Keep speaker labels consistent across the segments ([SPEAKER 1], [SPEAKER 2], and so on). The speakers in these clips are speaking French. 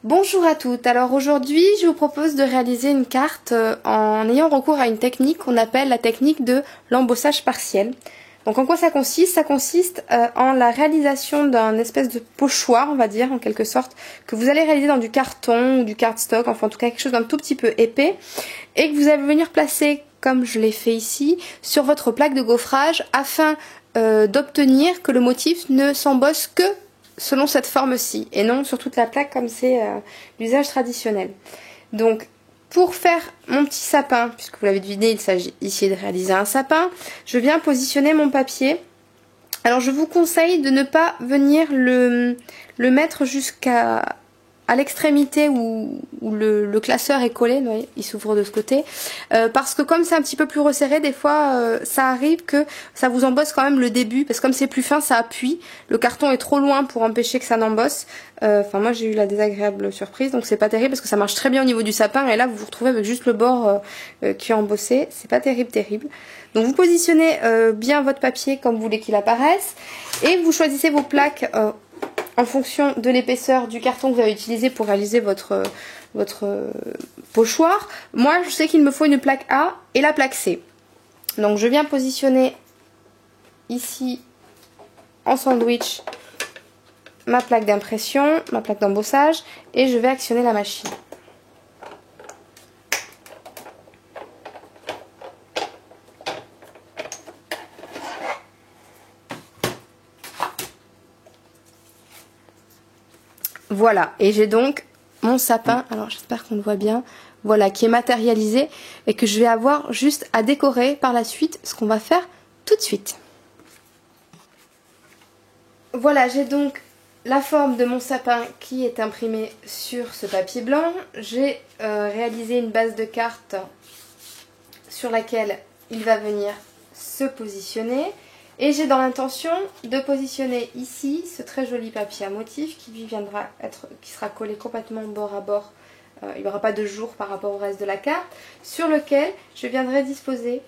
[SPEAKER 1] Bonjour à toutes, alors aujourd'hui je vous propose de réaliser une carte en ayant recours à une technique qu'on appelle la technique de l'embossage partiel. Donc en quoi ça consiste? Ça consiste en la réalisation d'un espèce de pochoir, on va dire en quelque sorte, que vous allez réaliser dans du carton ou du cardstock, enfin en tout cas quelque chose d'un tout petit peu épais, et que vous allez venir placer, comme je l'ai fait ici, sur votre plaque de gaufrage afin d'obtenir que le motif ne s'embosse que selon cette forme-ci et non sur toute la plaque comme c'est l'usage traditionnel. Donc pour faire mon petit sapin, puisque vous l'avez deviné, il s'agit ici de réaliser un sapin, je viens positionner mon papier. Alors je vous conseille de ne pas venir le mettre jusqu'à l'extrémité où le classeur est collé, oui, il s'ouvre de ce côté, parce que comme c'est un petit peu plus resserré, des fois ça arrive que ça vous embosse quand même le début, parce que comme c'est plus fin, ça appuie, le carton est trop loin pour empêcher que ça n'embosse. Enfin moi j'ai eu la désagréable surprise, donc c'est pas terrible parce que ça marche très bien au niveau du sapin, et là vous vous retrouvez avec juste le bord qui est embossé, c'est pas terrible. Donc vous positionnez bien votre papier comme vous voulez qu'il apparaisse, et vous choisissez vos plaques en fonction de l'épaisseur du carton que vous avez utilisé pour réaliser votre pochoir. Moi, je sais qu'il me faut une plaque A et la plaque C. Donc, je viens positionner ici en sandwich ma plaque d'impression, ma plaque d'embossage, et je vais actionner la machine. Voilà, et j'ai donc mon sapin, alors j'espère qu'on le voit bien, voilà, qui est matérialisé et que je vais avoir juste à décorer par la suite, ce qu'on va faire tout de suite. Voilà, j'ai donc la forme de mon sapin qui est imprimée sur ce papier blanc. J'ai réalisé une base de carte sur laquelle il va venir se positionner. Et j'ai dans l'intention de positionner ici ce très joli papier à motif qui sera collé complètement bord à bord. Il n'y aura pas de jour par rapport au reste de la carte, sur lequel je viendrai disposer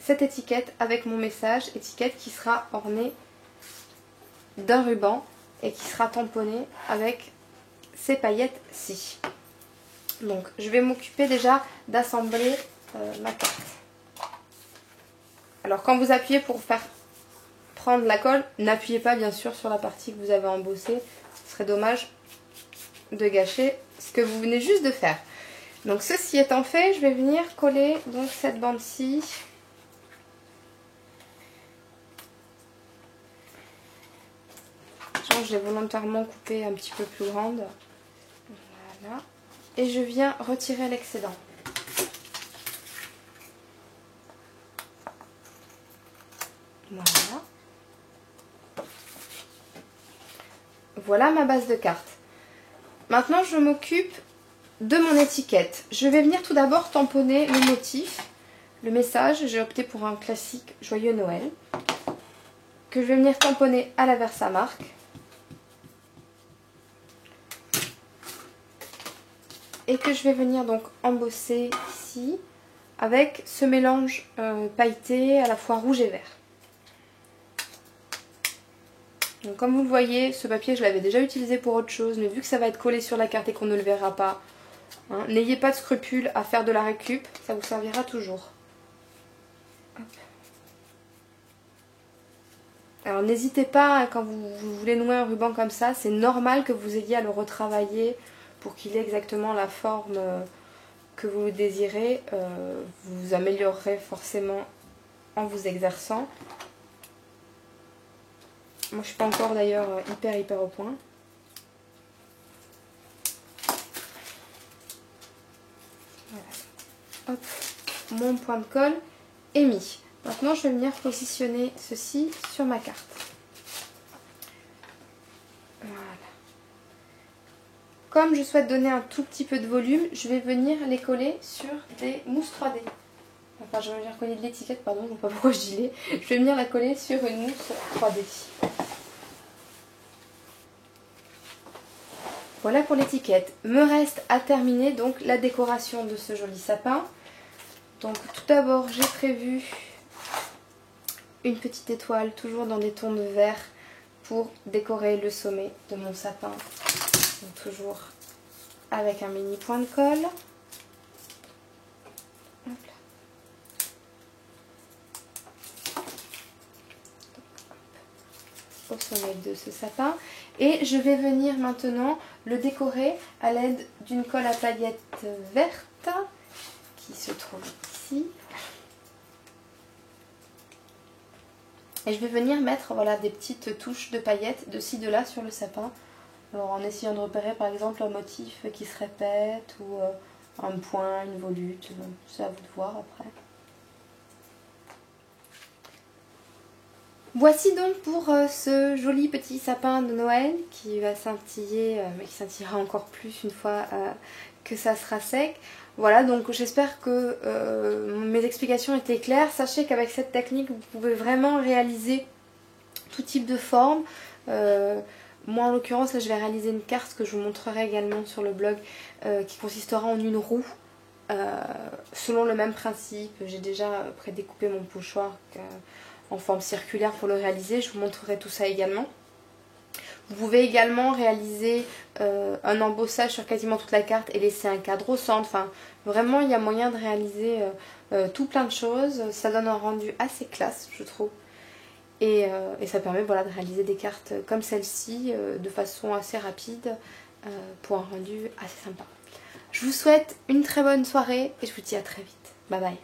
[SPEAKER 1] cette étiquette avec mon message, étiquette qui sera ornée d'un ruban et qui sera tamponnée avec ces paillettes-ci. Donc je vais m'occuper déjà d'assembler ma carte. Alors quand vous appuyez pour faire prendre la colle, n'appuyez pas bien sûr sur la partie que vous avez embossée, ce serait dommage de gâcher ce que vous venez juste de faire. Donc ceci étant fait, je vais venir coller donc cette bande-ci j'ai volontairement coupé un petit peu plus grande, voilà, et je viens retirer l'excédent. Voilà. Voilà ma base de carte. Maintenant je m'occupe de mon étiquette. Je vais venir tout d'abord tamponner le motif, le message. J'ai opté pour un classique Joyeux Noël, que je vais venir tamponner à la Versamark. Et que je vais venir donc embosser ici avec ce mélange pailleté à la fois rouge et vert. Donc comme vous le voyez, ce papier je l'avais déjà utilisé pour autre chose, mais vu que ça va être collé sur la carte et qu'on ne le verra pas, hein, n'ayez pas de scrupule à faire de la récup, ça vous servira toujours. Hop. Alors n'hésitez pas, hein, quand vous voulez nouer un ruban comme ça, c'est normal que vous ayez à le retravailler pour qu'il ait exactement la forme que vous désirez. Vous améliorerez forcément en vous exerçant. Moi je suis pas encore d'ailleurs hyper au point. Voilà. Hop, mon point de colle est mis. Maintenant je vais venir positionner ceci sur ma carte. Voilà. Comme je souhaite donner un tout petit peu de volume, je vais venir les coller sur des mousses 3D. Enfin, je vais venir coller de l'étiquette, pardon, je ne sais pas pourquoi je dis les. Je vais venir la coller sur une mousse 3D. Voilà pour l'étiquette. Me reste à terminer donc la décoration de ce joli sapin. Donc tout d'abord, j'ai prévu une petite étoile, toujours dans des tons de vert, pour décorer le sommet de mon sapin. Donc toujours avec un mini point de colle. Hop là. Au sommet de ce sapin. Et je vais venir maintenant le décorer à l'aide d'une colle à paillettes verte qui se trouve ici. Et je vais venir mettre voilà, des petites touches de paillettes de ci de là sur le sapin. Alors, en essayant de repérer par exemple un motif qui se répète ou un point, une volute. C'est à vous de voir après. Voici donc pour ce joli petit sapin de Noël qui va scintiller, mais qui scintillera encore plus une fois que ça sera sec. Voilà, donc j'espère que mes explications étaient claires. Sachez qu'avec cette technique, vous pouvez vraiment réaliser tout type de forme. Moi en l'occurrence, là je vais réaliser une carte que je vous montrerai également sur le blog qui consistera en une roue. Selon le même principe, j'ai déjà prédécoupé mon pochoir en forme circulaire pour le réaliser, je vous montrerai tout ça également. Vous pouvez également réaliser un embossage sur quasiment toute la carte et laisser un cadre au centre. Enfin, vraiment, il y a moyen de réaliser tout plein de choses. Ça donne un rendu assez classe, je trouve. Et ça permet voilà, de réaliser des cartes comme celle-ci de façon assez rapide pour un rendu assez sympa. Je vous souhaite une très bonne soirée et je vous dis à très vite. Bye bye.